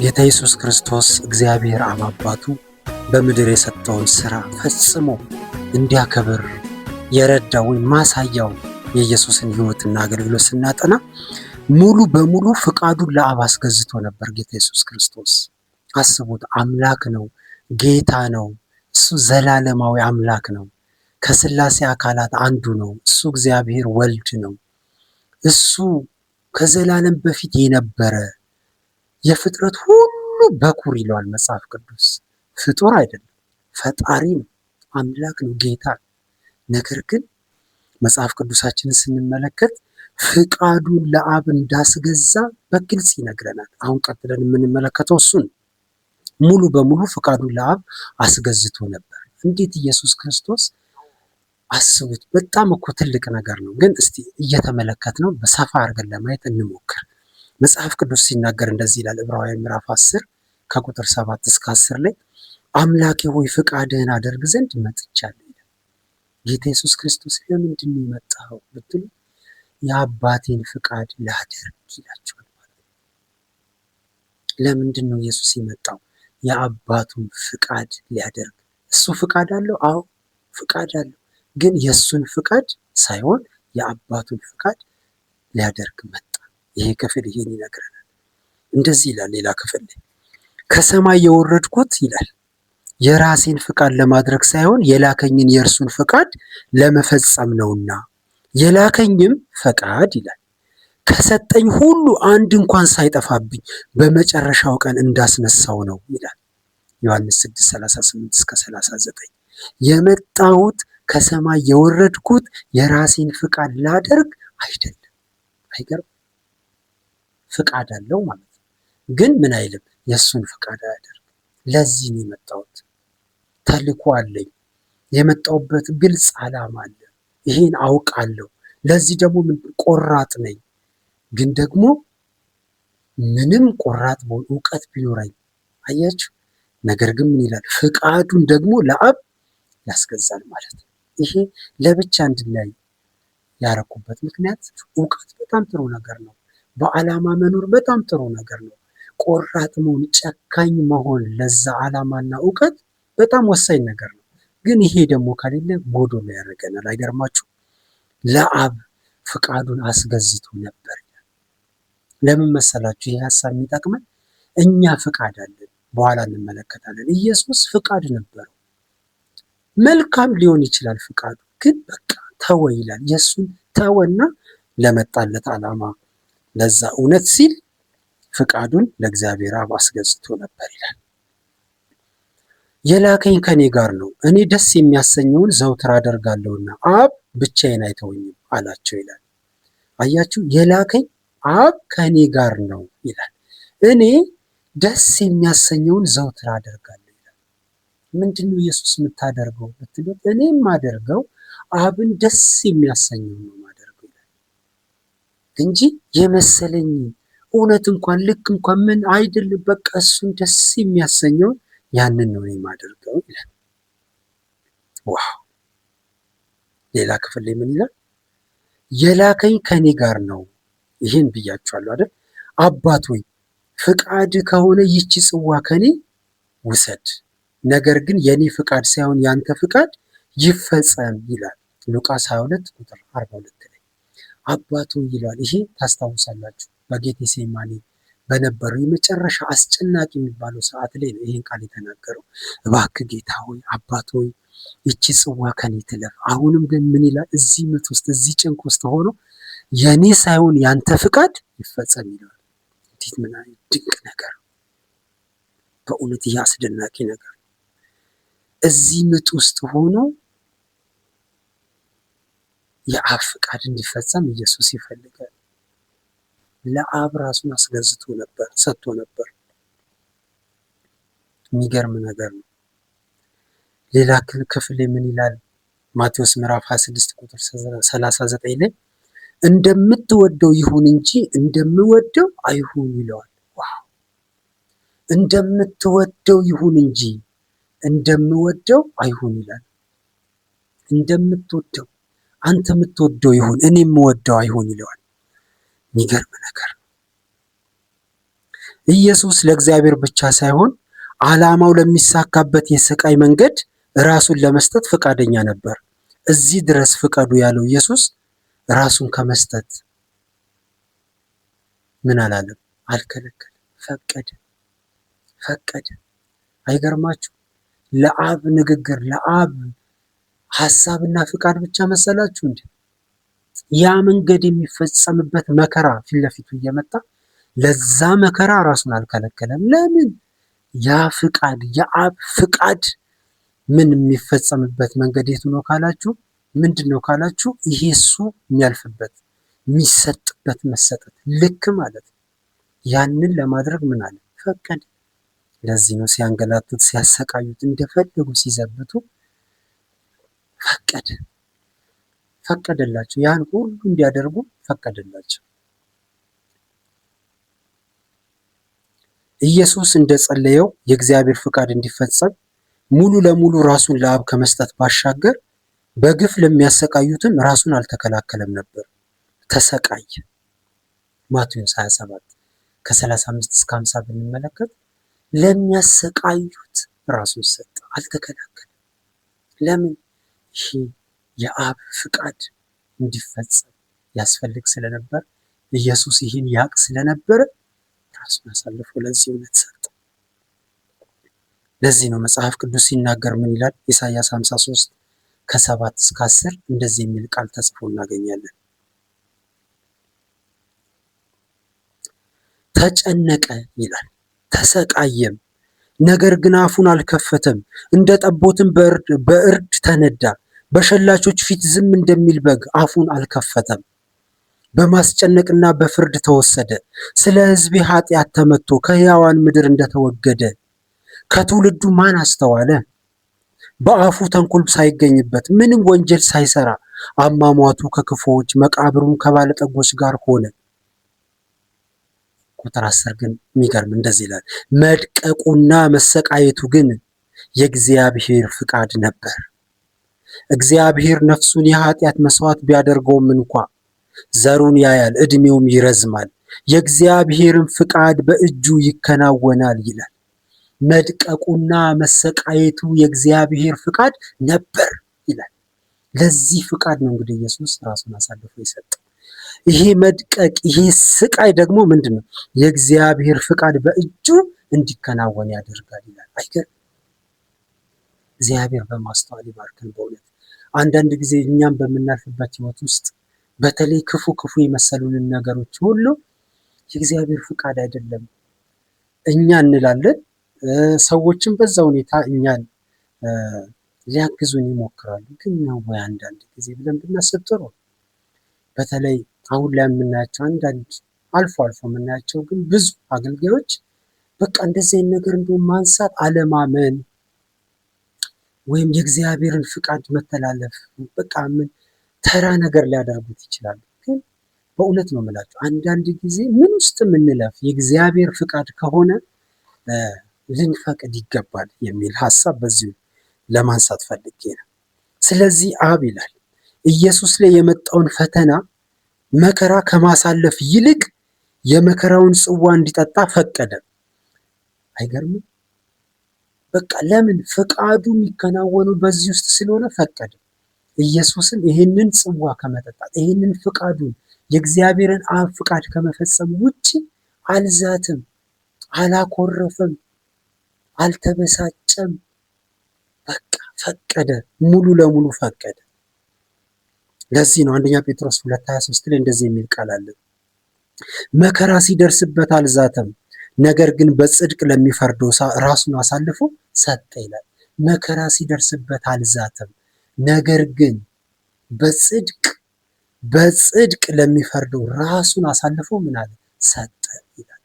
ጌታ ኢየሱስ ክርስቶስ እግዚአብሔር አብ አባቱ በምድር የሰጠውን ሥራ ፈጽሞ እንዲያከብር የረዳው ማሳያው የኢየሱስን ሕይወትና አገልግሎት ስናጠና ሙሉ በሙሉ ፍቃዱን ለአብ አስገዝቶ ነበር። ጌታ ኢየሱስ ክርስቶስ አስቡት፣ አምላክ ነው፣ ጌታ ነው። እሱ ዘላለማዊ አምላክ ነው። ከሥላሴ አካላት አንዱ ነው። እሱ እግዚአብሔር ወልድ ነው። እሱ ከዘላለም በፊት የነበረ የፍጥረት ሁሉ በኩር ይለዋል መጽሐፍ ቅዱስ። ፍጡር አይደለም፣ ፈጣሪ ነው፣ አምላክ ነው፣ ጌታ ነው። ነገር ግን መጽሐፍ ቅዱሳችንን ስንመለከት ፍቃዱን ለአብ እንዳስገዛ በግልጽ ይነግረናል። አሁን ቀጥለን የምንመለከተው እሱን ሙሉ በሙሉ ፍቃዱን ለአብ አስገዝቶ ነበር። እንዴት ኢየሱስ ክርስቶስ አስቡት፣ በጣም እኮ ትልቅ ነገር ነው። ግን እስቲ እየተመለከትነው በሰፋ አድርገን ለማየት እንሞክር። መጽሐፍ ቅዱስ ሲናገር እንደዚህ ይላል። ዕብራውያን ምዕራፍ 10 ከቁጥር 7 እስከ 10 ላይ አምላኬ ሆይ ፍቃድህን አደርግ ዘንድ መጥቻለሁ ይላል። ጌታ ኢየሱስ ክርስቶስ ለምንድን ነው የመጣው ብትሉ የአባቴን ፍቃድ ላደርግ ይላቸዋል ማለት ነው። ለምንድን ነው ኢየሱስ የመጣው? የአባቱን ፍቃድ ሊያደርግ። እሱ ፍቃድ አለው፣ አዎ ፍቃድ አለው። ግን የእሱን ፍቃድ ሳይሆን የአባቱን ፍቃድ ሊያደርግ መጣ። ይሄ ክፍል ይሄን ይነግረናል። እንደዚህ ይላል ሌላ ክፍል ላይ ከሰማይ የወረድኩት ይላል የራሴን ፍቃድ ለማድረግ ሳይሆን የላከኝን የእርሱን ፍቃድ ለመፈጸም ነውና፣ የላከኝም ፈቃድ ይላል ከሰጠኝ ሁሉ አንድ እንኳን ሳይጠፋብኝ በመጨረሻው ቀን እንዳስነሳው ነው ይላል ዮሐንስ 6:38 እስከ 39። የመጣሁት ከሰማይ የወረድኩት የራሴን ፍቃድ ላደርግ አይደለም። አይገርም? ፍቃድ አለው ማለት ነው። ግን ምን አይልም? የእሱን ፍቃድ አያደርግም። ለዚህ ነው የመጣሁት። ተልእኮ አለኝ። የመጣሁበት ግልጽ ዓላማ አለ። ይሄን አውቃለሁ። ለዚህ ደግሞ ቆራጥ ነኝ። ግን ደግሞ ምንም ቆራጥ በሆነ እውቀት ቢኖረኝ፣ አያችሁ፣ ነገር ግን ምን ይላል? ፍቃዱን ደግሞ ለአብ ያስገዛል ማለት ነው። ይሄ ለብቻ እንድናይ ያረኩበት ምክንያት እውቀት በጣም ጥሩ ነገር ነው። በዓላማ መኖር በጣም ጥሩ ነገር ነው። ቆራጥ መሆን፣ ጨካኝ መሆን ለዛ ዓላማና እውቀት በጣም ወሳኝ ነገር ነው። ግን ይሄ ደግሞ ከሌለ ጎዶሎ ያደርገናል። አይገርማችሁ? ለአብ ፍቃዱን አስገዝቶ ነበር። ለምን መሰላችሁ ይሄ ሀሳብ የሚጠቅመን? እኛ ፍቃድ አለን፣ በኋላ እንመለከታለን። ኢየሱስ ፍቃድ ነበረው። መልካም ሊሆን ይችላል ፍቃዱ፣ ግን በቃ ተወ ይላል። የእሱን ተወና ለመጣለት ዓላማ ለዛ እውነት ሲል ፍቃዱን ለእግዚአብሔር አብ አስገዝቶ ነበር ይላል። የላከኝ ከኔ ጋር ነው፣ እኔ ደስ የሚያሰኘውን ዘውትር አደርጋለሁና አብ ብቻዬን አይተወኝም አላቸው ይላል። አያችሁ፣ የላከኝ አብ ከኔ ጋር ነው ይላል። እኔ ደስ የሚያሰኘውን ዘውትር አደርጋለሁ ይላል። ምንድነው ኢየሱስ የምታደርገው ብትሉት፣ እኔ የማደርገው አብን ደስ የሚያሰኘው ነው ማደርገው ይላል እንጂ የመሰለኝ እውነት እንኳን ልክ እንኳን ምን አይደለም፣ በቃ እሱን ደስ የሚያሰኘውን ያንን ነው የማደርገው ይላል። ዋው! ሌላ ክፍል ላይ ምን ይላል? የላከኝ ከኔ ጋር ነው። ይህን ብያችኋለሁ አይደል? አባት ሆይ ፍቃድ ከሆነ ይቺ ጽዋ ከኔ ውሰድ፣ ነገር ግን የኔ ፍቃድ ሳይሆን ያንተ ፍቃድ ይፈጸም ይላል ሉቃስ 22 ቁጥር 42 ላይ አባቱ ይላል። ይሄ ታስታውሳላችሁ፣ በጌቴሴማኒ በነበረው የመጨረሻ አስጨናቂ የሚባለው ሰዓት ላይ ነው ይሄን ቃል የተናገረው። እባክህ ጌታ ሆይ፣ አባት ሆይ ይቺ ጽዋ ከኔ ትለፍ። አሁንም ግን ምን ይላል? እዚህ ምት ውስጥ እዚህ ጭንቅ ውስጥ ሆኖ የኔ ሳይሆን ያንተ ፍቃድ ይፈጸም ይላል። እንዴት ምን አይነት ድንቅ ነገር! በእውነት ይህ አስደናቂ ነገር። እዚህ ምጥ ውስጥ ሆኖ የአብ ፍቃድ እንዲፈጸም ኢየሱስ ይፈልጋል። ለአብ ራሱን አስገዝቶ ነበር፣ ሰጥቶ ነበር። የሚገርም ነገር ነው። ሌላ ክፍል ምን ይላል? ማቴዎስ ምዕራፍ 26 ቁጥር 39 ላይ እንደምትወደው ይሁን እንጂ እንደምወደው አይሁን ይለዋል። ዋው! እንደምትወደው ይሁን እንጂ እንደምወደው አይሁን ይላል። እንደምትወደው፣ አንተ የምትወደው ይሁን፣ እኔ የምወደው አይሁን ይለዋል። የሚገርም ነገር ነው። ኢየሱስ ለእግዚአብሔር ብቻ ሳይሆን ዓላማው ለሚሳካበት የስቃይ መንገድ ራሱን ለመስጠት ፈቃደኛ ነበር። እዚህ ድረስ ፍቀዱ ያለው ኢየሱስ ራሱን ከመስጠት ምን አላለም? አልከለከለም። ፈቀደ። አይገርማችሁ? ለአብ ንግግር፣ ለአብ ሐሳብና ፍቃድ ብቻ መሰላችሁ እንዴ? ያ መንገድ የሚፈጸምበት መከራ ፊት ለፊቱ እየመጣ ለዛ መከራ ራሱን አልከለከለም። ለምን? ያ ፍቃድ፣ የአብ ፍቃድ ምን የሚፈጸምበት መንገድ የቱ ነው ካላችሁ፣ ምንድን ነው ካላችሁ፣ ይሄ እሱ የሚያልፍበት የሚሰጥበት መሰጠት ልክ ማለት ነው። ያንን ለማድረግ ምን አለ? ፈቀደ። ለዚህ ነው ሲያንገላቱት፣ ሲያሰቃዩት፣ እንደፈለጉ ሲዘብቱ ፈቀደላቸው። ያን ሁሉ እንዲያደርጉ ፈቀደላቸው። ኢየሱስ እንደጸለየው የእግዚአብሔር ፍቃድ እንዲፈጸም ሙሉ ለሙሉ ራሱን ለአብ ከመስጠት ባሻገር በግፍ ለሚያሰቃዩትም ራሱን አልተከላከለም ነበር። ተሰቃየ። ማቴዎስ 27 ከ35 እስከ 50 ብንመለከት ለሚያሰቃዩት ራሱን ሰጠ፣ አልተከላከለም። ለምን? ይሄ የአብ ፍቃድ እንዲፈጸም ያስፈልግ ስለነበር፣ ኢየሱስ ይህን ያቅ ስለነበረ ራሱን አሳልፎ ለዚህ እውነት ሰጠ። ለዚህ ነው መጽሐፍ ቅዱስ ሲናገር ምን ይላል? ኢሳይያስ 53 ከ7 እስከ 10 እንደዚህ የሚል ቃል ተጽፎ እናገኛለን። ተጨነቀ ይላል፣ ተሰቃየም፣ ነገር ግን አፉን አልከፈተም። እንደ ጠቦትም በእርድ ተነዳ፣ በሸላቾች ፊት ዝም እንደሚል በግ አፉን አልከፈተም። በማስጨነቅና በፍርድ ተወሰደ። ስለ ሕዝቤ ኃጢአት ተመትቶ ከሕያዋን ምድር እንደተወገደ ከትውልዱ ማን አስተዋለ? በአፉ ተንኮል ሳይገኝበት ምንም ወንጀል ሳይሰራ አሟሟቱ ከክፉዎች መቃብሩም ከባለጠጎች ጋር ሆነ። ቁጥር 10 ግን የሚገርም እንደዚህ ይላል፣ መድቀቁና መሰቃየቱ ግን የእግዚአብሔር ፍቃድ ነበር። እግዚአብሔር ነፍሱን የኃጢአት መስዋዕት ቢያደርገውም እንኳ ዘሩን ያያል፣ ዕድሜውም ይረዝማል፣ የእግዚአብሔርን ፍቃድ በእጁ ይከናወናል ይላል። መድቀቁና መሰቃየቱ የእግዚአብሔር ፍቃድ ነበር ይላል። ለዚህ ፍቃድ ነው እንግዲህ ኢየሱስ ራሱን አሳልፎ የሰጠው። ይሄ መድቀቅ፣ ይሄ ስቃይ ደግሞ ምንድን ነው? የእግዚአብሔር ፍቃድ በእጁ እንዲከናወን ያደርጋል ይላል። አይገርም? እግዚአብሔር በማስተዋል ይባርከን። በእውነት አንዳንድ ጊዜ እኛም በምናልፍበት ህይወት ውስጥ በተለይ ክፉ የመሰሉንን ነገሮች ሁሉ የእግዚአብሔር ፍቃድ አይደለም እኛ እንላለን። ሰዎችም በዛ ሁኔታ እኛን ሊያግዙን ይሞክራሉ። ግን ነው ወይ አንዳንድ ጊዜ ብለን ብናስብ ጥሩ። በተለይ አሁን ላይ የምናያቸው አንዳንድ አልፎ የምናያቸው ግን ብዙ አገልጋዮች በቃ እንደዚህ አይነት ነገር እንደውም ማንሳት አለማመን ወይም የእግዚአብሔርን ፍቃድ መተላለፍ በቃ ምን ተራ ነገር ሊያደርጉት ይችላሉ። ግን በእውነት ነው የምላቸው አንዳንድ ጊዜ ምን ውስጥ የምንለፍ የእግዚአብሔር ፍቃድ ከሆነ ልንፈቅድ ይገባል የሚል ሀሳብ በዚሁ ለማንሳት ፈልጌ ነው። ስለዚህ አብ ይላል ኢየሱስ ላይ የመጣውን ፈተና መከራ ከማሳለፍ ይልቅ የመከራውን ጽዋ እንዲጠጣ ፈቀደ። አይገርምም? በቃ ለምን? ፍቃዱ የሚከናወነው በዚህ ውስጥ ስለሆነ ፈቀደ። ኢየሱስም ይህንን ጽዋ ከመጠጣት ይህንን ፍቃዱን የእግዚአብሔርን አብ ፍቃድ ከመፈጸም ውጭ አልዛትም፣ አላኮረፈም፣ አልተበሳጨም። በቃ ፈቀደ፣ ሙሉ ለሙሉ ፈቀደ። ለዚህ ነው አንደኛ ጴጥሮስ 2:23 ላይ እንደዚህ የሚል ቃል አለ፣ መከራ ሲደርስበት አልዛተም፣ ነገር ግን በጽድቅ ለሚፈርደው ራሱን አሳልፎ ሰጠ ይላል። መከራ ሲደርስበት አልዛተም፣ ነገር ግን በጽድቅ ለሚፈርደው ራሱን አሳልፎ ምን አለ? ሰጠ ይላል።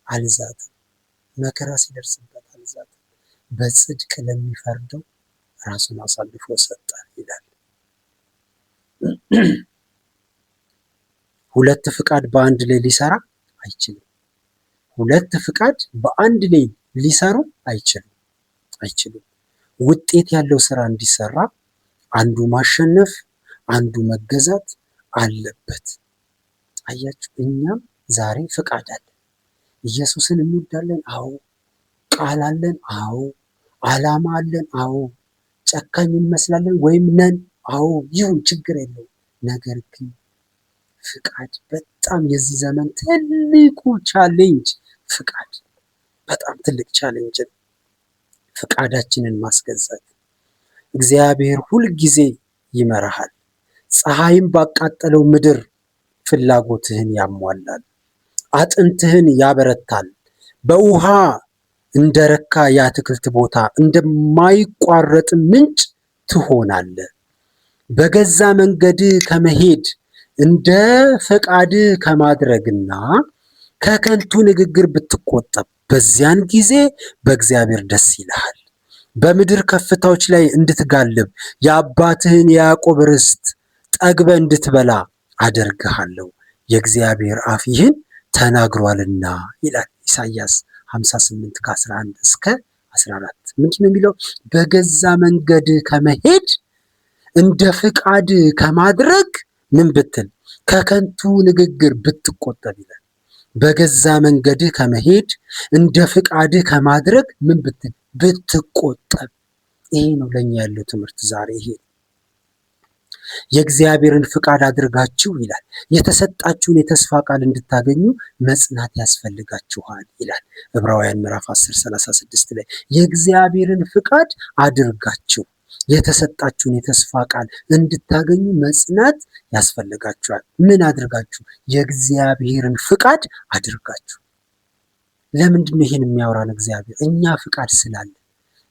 አልዛተም፣ መከራ ሲደርስበት አልዛተም፣ በጽድቅ ለሚፈርደው ራሱን አሳልፎ ሰጠ ይላል። ሁለት ፍቃድ በአንድ ላይ ሊሰራ አይችልም። ሁለት ፍቃድ በአንድ ላይ ሊሰሩ አይችሉም። ውጤት ያለው ስራ እንዲሰራ አንዱ ማሸነፍ፣ አንዱ መገዛት አለበት። አያችሁ፣ እኛም ዛሬ ፍቃድ አለ። ኢየሱስን እንወዳለን? አዎ። ቃል አለን? አዎ። ዓላማ አለን? አዎ። ጨካኝ እንመስላለን ወይም ነን? አዎ። ይሁን፣ ችግር የለውም። ነገር ግን ፍቃድ በጣም የዚህ ዘመን ትልቁ ቻሌንጅ፣ ፍቃድ በጣም ትልቅ ቻሌንጅ ነው። ፍቃዳችንን ማስገዛት። እግዚአብሔር ሁልጊዜ ይመራሃል። ፀሐይም ባቃጠለው ምድር ፍላጎትህን ያሟላል። አጥንትህን ያበረታል። በውሃ እንደረካ የአትክልት ቦታ እንደማይቋረጥ ምንጭ ትሆናለህ። በገዛ መንገድህ ከመሄድ እንደ ፈቃድህ ከማድረግና ከከንቱ ንግግር ብትቆጠብ በዚያን ጊዜ በእግዚአብሔር ደስ ይልሃል። በምድር ከፍታዎች ላይ እንድትጋልብ የአባትህን የያዕቆብ ርስት ጠግበ እንድትበላ አደርግሃለሁ። የእግዚአብሔር አፍ ይህን ተናግሯልና ይላል ኢሳይያስ 58 ከ11 እስከ 14። ምንድን ነው የሚለው? በገዛ መንገድ ከመሄድ እንደ ፍቃድ ከማድረግ ምን ብትል? ከከንቱ ንግግር ብትቆጠብ ይላል። በገዛ መንገድህ ከመሄድ እንደ ፍቃድህ ከማድረግ ምን ብትል? ብትቆጠብ። ይሄ ነው ለኛ ያለው ትምህርት ዛሬ። ይሄ የእግዚአብሔርን ፍቃድ አድርጋችሁ ይላል የተሰጣችሁን የተስፋ ቃል እንድታገኙ መጽናት ያስፈልጋችኋል ይላል ዕብራውያን ምዕራፍ 10:36 ላይ። የእግዚአብሔርን ፍቃድ አድርጋችሁ የተሰጣችሁን የተስፋ ቃል እንድታገኙ መጽናት ያስፈልጋችኋል። ምን አድርጋችሁ? የእግዚአብሔርን ፍቃድ አድርጋችሁ። ለምንድን ነው ይሄን የሚያወራን እግዚአብሔር? እኛ ፍቃድ ስላለ።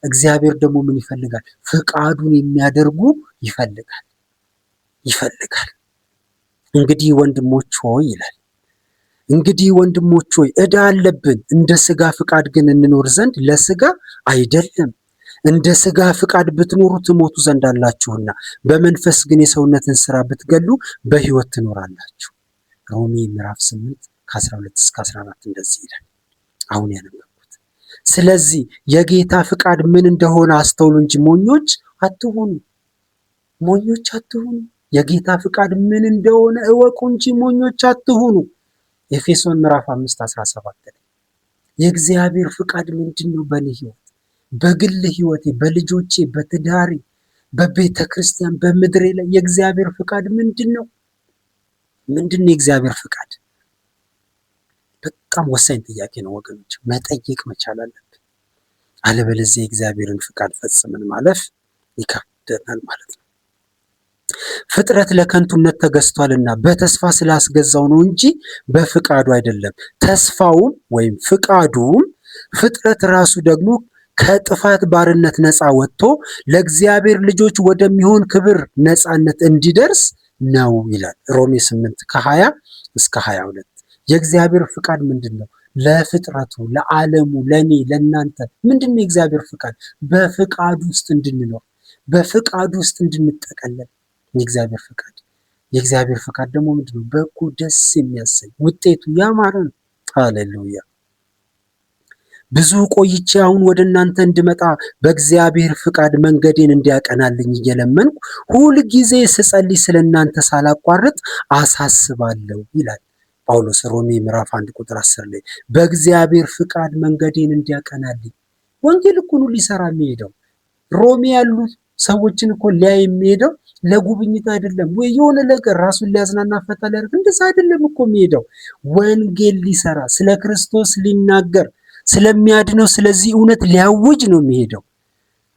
እግዚአብሔር ደግሞ ምን ይፈልጋል? ፍቃዱን የሚያደርጉ ይፈልጋል። እንግዲህ ወንድሞች ሆይ ይላል፣ እንግዲህ ወንድሞች ሆይ ዕዳ አለብን፣ እንደ ሥጋ ፍቃድ ግን እንኖር ዘንድ ለሥጋ አይደለም። እንደ ሥጋ ፍቃድ ብትኖሩ ትሞቱ ዘንድ አላችሁና፣ በመንፈስ ግን የሰውነትን ሥራ ብትገሉ በሕይወት ትኖራላችሁ። ሮሜ ምዕራፍ 8 ከ12 እስከ 14 እንደዚህ ይላል አሁን ያነበብኩት። ስለዚህ የጌታ ፍቃድ ምን እንደሆነ አስተውሉ እንጂ ሞኞች አትሁኑ። የጌታ ፍቃድ ምን እንደሆነ እወቁ እንጂ ሞኞች አትሁኑ። ኤፌሶን ምዕራፍ 5:17 ላይ የእግዚአብሔር ፍቃድ ምንድን ነው? በእኔ ሕይወት፣ በግል ሕይወቴ፣ በልጆቼ፣ በትዳሬ፣ በቤተ ክርስቲያን፣ በምድሬ ላይ የእግዚአብሔር ፍቃድ ምንድን ነው? የእግዚአብሔር ፍቃድ? በጣም ወሳኝ ጥያቄ ነው ወገኖች፣ መጠየቅ መቻል አለብን። አለበለዚያ የእግዚአብሔርን ፍቃድ ፈጽመን ማለፍ ይከብደናል ማለት ነው። ፍጥረት ለከንቱነት ተገዝቷልና በተስፋ ስላስገዛው ነው እንጂ በፍቃዱ አይደለም። ተስፋውም ወይም ፍቃዱም ፍጥረት ራሱ ደግሞ ከጥፋት ባርነት ነፃ ወጥቶ ለእግዚአብሔር ልጆች ወደሚሆን ክብር ነፃነት እንዲደርስ ነው ይላል ሮሜ 8 ከ20 እስከ 22። የእግዚአብሔር ፍቃድ ምንድን ነው? ለፍጥረቱ፣ ለዓለሙ፣ ለእኔ፣ ለእናንተ ምንድን ነው የእግዚአብሔር ፍቃድ? በፍቃዱ ውስጥ እንድንኖር፣ በፍቃዱ ውስጥ እንድንጠቀለል የእግዚአብሔር ፍቃድ። የእግዚአብሔር ፍቃድ ደግሞ ምንድን ነው? በጎ፣ ደስ የሚያሰኝ ውጤቱ ያማረ ነው። ሃሌሉያ። ብዙ ቆይቼ አሁን ወደ እናንተ እንድመጣ በእግዚአብሔር ፍቃድ መንገዴን እንዲያቀናልኝ እየለመንኩ ሁልጊዜ ስጸልይ ስለ እናንተ ሳላቋርጥ አሳስባለሁ ይላል ጳውሎስ ሮሜ ምዕራፍ 1 ቁጥር 10 ላይ። በእግዚአብሔር ፍቃድ መንገዴን እንዲያቀናልኝ። ወንጌል እኮ ነው ሊሰራ የሚሄደው። ሮሜ ያሉ ሰዎችን እኮ ሊያይ የሚሄደው ለጉብኝት አይደለም፣ ወይ የሆነ ነገር ራሱን ሊያዝናና ፈታ ሊያደርግ እንደዛ አይደለም እኮ የሚሄደው። ወንጌል ሊሰራ፣ ስለ ክርስቶስ ሊናገር፣ ስለሚያድነው ስለዚህ እውነት ሊያውጅ ነው የሚሄደው።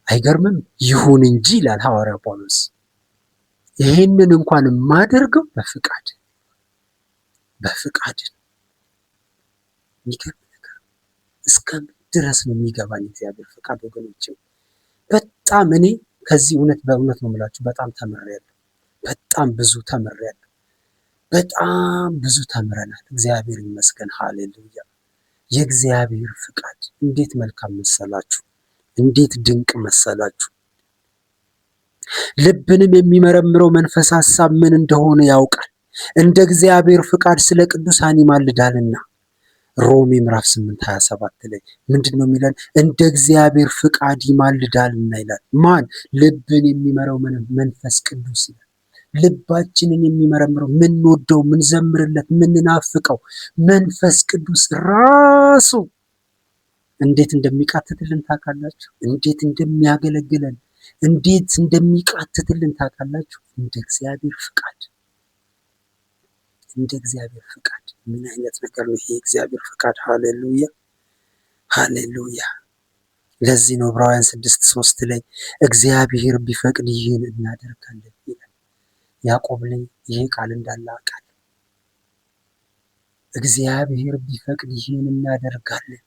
አይገርምም? ይሁን እንጂ ይላል ሐዋርያው ጳውሎስ፣ ይሄንን እንኳን የማደርገው በፍቃድ የሚገርም ነገር እስከምን ድረስ ነው የሚገባኝ እግዚአብሔር ፍቃድ ወገኖች። በጣም እኔ ከዚህ እውነት በእውነት ነው የምላችሁ በጣም ተምሬያለሁ። በጣም ብዙ ተምረናል። እግዚአብሔር ይመስገን። ሃሌሉያ። የእግዚአብሔር ፍቃድ እንዴት መልካም መሰላችሁ! እንዴት ድንቅ መሰላችሁ! ልብንም የሚመረምረው መንፈስ ሐሳብ ምን እንደሆነ ያውቃል፣ እንደ እግዚአብሔር ፍቃድ ስለ ቅዱሳን ይማልዳልና። ሮሜ ምዕራፍ 8:27 ላይ ምንድን ነው የሚለን? እንደ እግዚአብሔር ፍቃድ ይማልዳልና ይላል። ማን? ልብን የሚመራው መንፈስ ቅዱስ ይላል። ልባችንን የሚመረምረው ምንወደው፣ ምንዘምርለት፣ ምንናፍቀው መንፈስ ቅዱስ ራሱ እንዴት እንደሚቃትትልን ታውቃላችሁ? እንዴት እንደሚያገለግለን፣ እንዴት እንደሚቃትትልን ታውቃላችሁ? እንደ እግዚአብሔር ፍቃድ፣ እንደ እግዚአብሔር ፍቃድ። ምን አይነት ነገር ነው ይሄ እግዚአብሔር ፍቃድ! ሃሌሉያ ሃሌሉያ። ለዚህ ነው ዕብራውያን 6:3 ላይ እግዚአብሔር ቢፈቅድ ይህን እናደርጋለን ይላል። ያዕቆብ ላይ ይሄ ቃል እንዳለ አውቃለሁ። እግዚአብሔር ቢፈቅድ ይህን እናደርጋለን።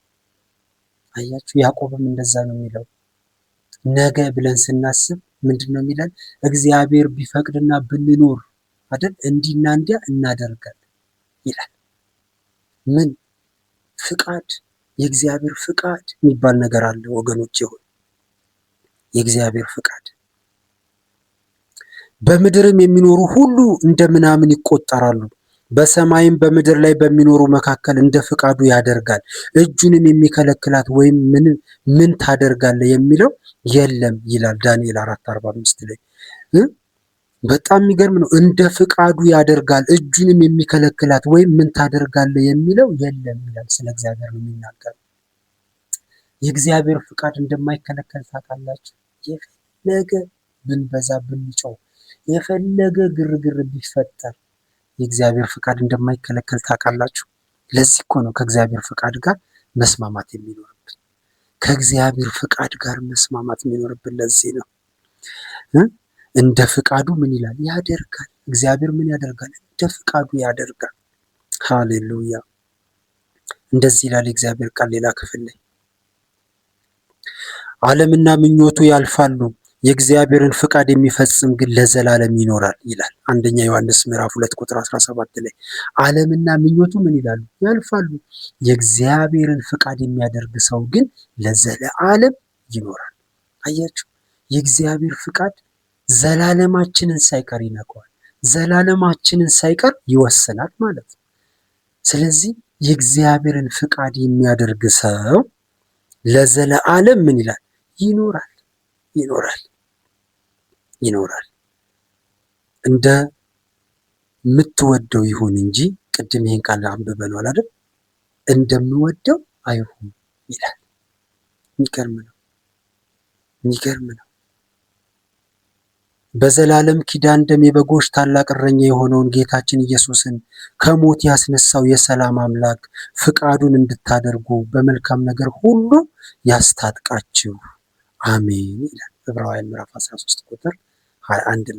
አያችሁ፣ ያዕቆብም እንደዛ ነው የሚለው። ነገ ብለን ስናስብ ምንድን ነው የሚለን? እግዚአብሔር ቢፈቅድና ብንኖር አይደል እንዲህና እንዲያ እናደርጋለን ይላል። ምን ፍቃድ? የእግዚአብሔር ፍቃድ የሚባል ነገር አለ ወገኖች። ይሁን የእግዚአብሔር ፍቃድ። በምድርም የሚኖሩ ሁሉ እንደ ምናምን ይቆጠራሉ፣ በሰማይም በምድር ላይ በሚኖሩ መካከል እንደ ፍቃዱ ያደርጋል። እጁንም የሚከለክላት ወይም ምን ታደርጋለህ የሚለው የለም ይላል ዳንኤል 4:45 ላይ። በጣም የሚገርም ነው። እንደ ፍቃዱ ያደርጋል፣ እጁንም የሚከለክላት ወይም ምን ታደርጋለህ የሚለው የለም ይላል። ስለ እግዚአብሔር ነው የሚናገረው። የእግዚአብሔር ፍቃድ እንደማይከለከል ታውቃላችሁ። የፈለገ ብንበዛ ብንጮህ፣ የፈለገ ግርግር ቢፈጠር የእግዚአብሔር ፍቃድ እንደማይከለከል ታውቃላችሁ። ለዚህ እኮ ነው ከእግዚአብሔር ፍቃድ ጋር መስማማት የሚኖርብን። ከእግዚአብሔር ፍቃድ ጋር መስማማት የሚኖርብን ለዚህ ነው። እንደ ፍቃዱ ምን ይላል? ያደርጋል። እግዚአብሔር ምን ያደርጋል? እንደ ፍቃዱ ያደርጋል። ሃሌሉያ። እንደዚህ ይላል የእግዚአብሔር ቃል ሌላ ክፍል ላይ ዓለምና ምኞቱ ያልፋሉ፣ የእግዚአብሔርን ፍቃድ የሚፈጽም ግን ለዘላለም ይኖራል ይላል። አንደኛ ዮሐንስ ምዕራፍ 2:17 ላይ ዓለምና ምኞቱ ምን ይላሉ? ያልፋሉ፣ የእግዚአብሔርን ፍቃድ የሚያደርግ ሰው ግን ለዘላለም ይኖራል። አያችሁ፣ የእግዚአብሔር ፍቃድ ዘላለማችንን ሳይቀር ይነካዋል፣ ዘላለማችንን ሳይቀር ይወስናል ማለት ነው። ስለዚህ የእግዚአብሔርን ፍቃድ የሚያደርግ ሰው ለዘላለም ምን ይላል? ይኖራል ይኖራል ይኖራል። እንደምትወደው ይሁን እንጂ፣ ቅድም ይሄን ቃል አንብበናል አይደል? እንደምወደው አይሁን ይላል። የሚገርም ነው፣ የሚገርም ነው። በዘላለም ኪዳን ደም የበጎች ታላቅ እረኛ የሆነውን ጌታችን ኢየሱስን ከሞት ያስነሳው የሰላም አምላክ ፍቃዱን እንድታደርጉ በመልካም ነገር ሁሉ ያስታጥቃችሁ፣ አሜን ይላል ዕብራውያን ምዕራፍ 13:21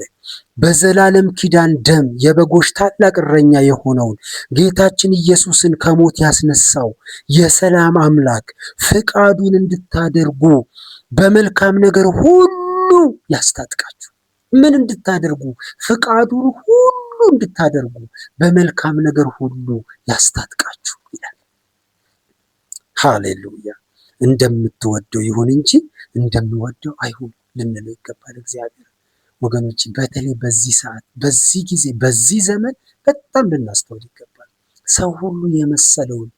ላይ። በዘላለም ኪዳን ደም የበጎች ታላቅ እረኛ የሆነውን ጌታችን ኢየሱስን ከሞት ያስነሳው የሰላም አምላክ ፍቃዱን እንድታደርጉ በመልካም ነገር ሁሉ ያስታጥቃችሁ። ምን እንድታደርጉ? ፍቃዱን ሁሉ እንድታደርጉ በመልካም ነገር ሁሉ ያስታጥቃችሁ ይላል። ሃሌሉያ። እንደምትወደው ይሁን እንጂ እንደምወደው አይሁን ልንለው ይገባል እግዚአብሔር። ወገኖች፣ በተለይ በዚህ ሰዓት፣ በዚህ ጊዜ፣ በዚህ ዘመን በጣም ልናስተውል ይገባል። ሰው ሁሉ የመሰለውን፣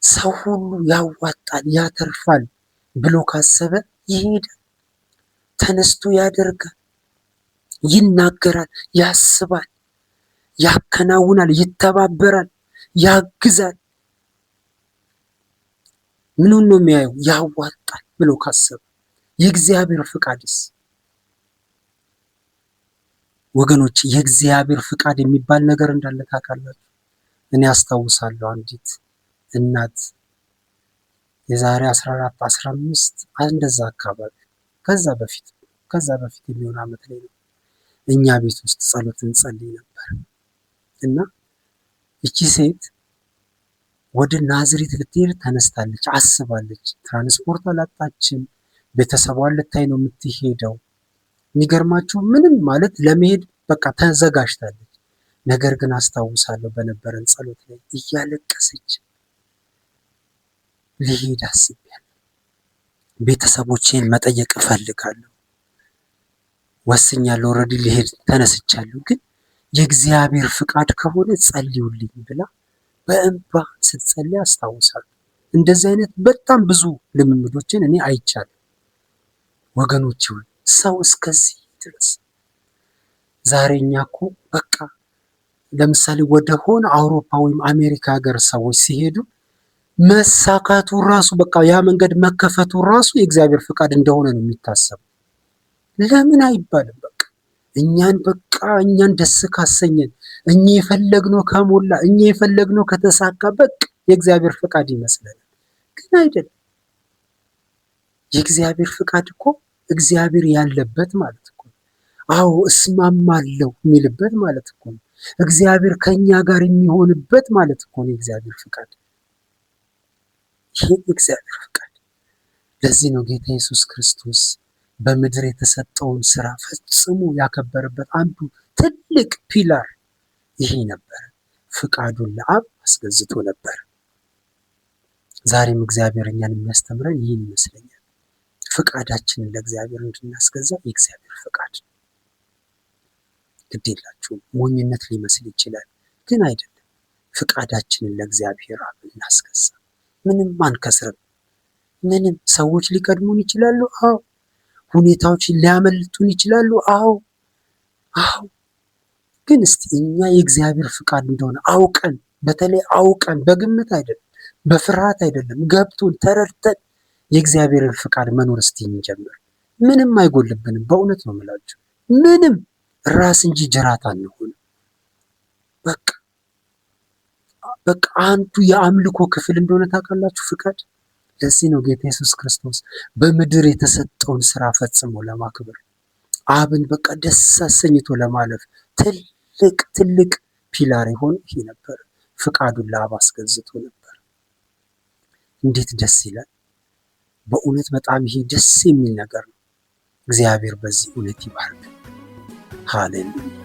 ሰው ሁሉ ያዋጣል፣ ያተርፋል ብሎ ካሰበ ይሄዳል፣ ተነስቶ ያደርጋል፣ ይናገራል፣ ያስባል፣ ያከናውናል፣ ይተባበራል፣ ያግዛል። ምኑን ነው የሚያየው? ያዋጣል ብሎ ካሰበ። የእግዚአብሔር ፍቃድስ? ወገኖች፣ የእግዚአብሔር ፍቃድ የሚባል ነገር እንዳለ ታውቃላችሁ? እኔ አስታውሳለሁ አንዲት እናት የዛሬ 14 15 እንደዛ አካባቢ ከዛ በፊት የሚሆን ዓመት ላይ ነው እኛ ቤት ውስጥ ጸሎት እንጸልይ ነበር እና እቺ ሴት ወደ ናዝሬት ልትሄድ ተነስታለች፣ አስባለች። ትራንስፖርት አላጣችም፣ ቤተሰቧን ልታይ ነው የምትሄደው። የሚገርማችሁ ምንም ማለት ለመሄድ በቃ ተዘጋጅታለች። ነገር ግን አስታውሳለሁ በነበረን ጸሎት ላይ እያለቀሰች ልሄድ አስቤያለሁ፣ ቤተሰቦቼን መጠየቅ እፈልጋለሁ፣ ወስኛለሁ፣ ኦልሬዲ ልሄድ ተነስቻለሁ፣ ግን የእግዚአብሔር ፍቃድ ከሆነ ጸልዩልኝ ብላ በእንባ ስትጸልይ አስታውሳለሁ። እንደዚህ አይነት በጣም ብዙ ልምምዶችን እኔ አይቻለሁ። ወገኖች ሆይ፣ ሰው እስከዚህ ድረስ ዛሬ እኛ እኮ በቃ ለምሳሌ ወደ ሆነ አውሮፓ ወይም አሜሪካ ሀገር ሰዎች ሲሄዱ መሳካቱ ራሱ በቃ ያ መንገድ መከፈቱ ራሱ የእግዚአብሔር ፍቃድ እንደሆነ ነው የሚታሰበው። ለምን አይባልም? እኛን ደስ ካሰኘን፣ እኛ የፈለግነው ከሞላ፣ እኛ የፈለግነው ከተሳካ በቃ የእግዚአብሔር ፍቃድ ይመስለናል። ግን አይደለም። የእግዚአብሔር ፍቃድ እኮ እግዚአብሔር ያለበት ማለት እኮ ነው። አዎ እስማማለሁ የሚልበት ማለት እኮ ነው። እግዚአብሔር ከኛ ጋር የሚሆንበት ማለት እኮ ነው የእግዚአብሔር ፍቃድ። ይሄ የእግዚአብሔር ፍቃድ። ለዚህ ነው ጌታ ኢየሱስ ክርስቶስ በምድር የተሰጠውን ስራ ፈጽሞ ያከበረበት አንዱ ትልቅ ፒላር ይሄ ነበር። ፍቃዱን ለአብ አስገዝቶ ነበር። ዛሬም እግዚአብሔር እኛን የሚያስተምረን ይህን ይመስለኛል። ፍቃዳችንን ለእግዚአብሔር እንድናስገዛ የእግዚአብሔር ፍቃድ። ግድ የላችሁም፣ ሞኝነት ሊመስል ይችላል፣ ግን አይደለም። ፍቃዳችንን ለእግዚአብሔር አብ እናስገዛ። ምንም አንከስርም። ምንም ሰዎች ሊቀድሙን ይችላሉ። አዎ ሁኔታዎች ሊያመልጡን ይችላሉ። አዎ ግን እስቲ እኛ የእግዚአብሔር ፍቃድ እንደሆነ አውቀን፣ በተለይ አውቀን በግምት አይደለም፣ በፍርሃት አይደለም፣ ገብቶን ተረድተን የእግዚአብሔርን ፍቃድ መኖር እስቲ እንጀምር። ምንም አይጎልብንም። በእውነት ነው የምላችሁ። ምንም ራስ እንጂ ጅራት አንሆንም። በቃ አንዱ የአምልኮ ክፍል እንደሆነ ታውቃላችሁ ፍቃድ። ለዚህ ነው ጌታ ኢየሱስ ክርስቶስ በምድር የተሰጠውን ስራ ፈጽሞ ለማክበር አብን በቃ ደስ አሰኝቶ ለማለፍ ትልቅ ፒላር የሆነ ይሄ ነበር። ፍቃዱን ለአብ አስገዝቶ ነበር። እንዴት ደስ ይላል! በእውነት በጣም ይሄ ደስ የሚል ነገር ነው። እግዚአብሔር በዚህ እውነት ይባርክ። ሃሌሉያ።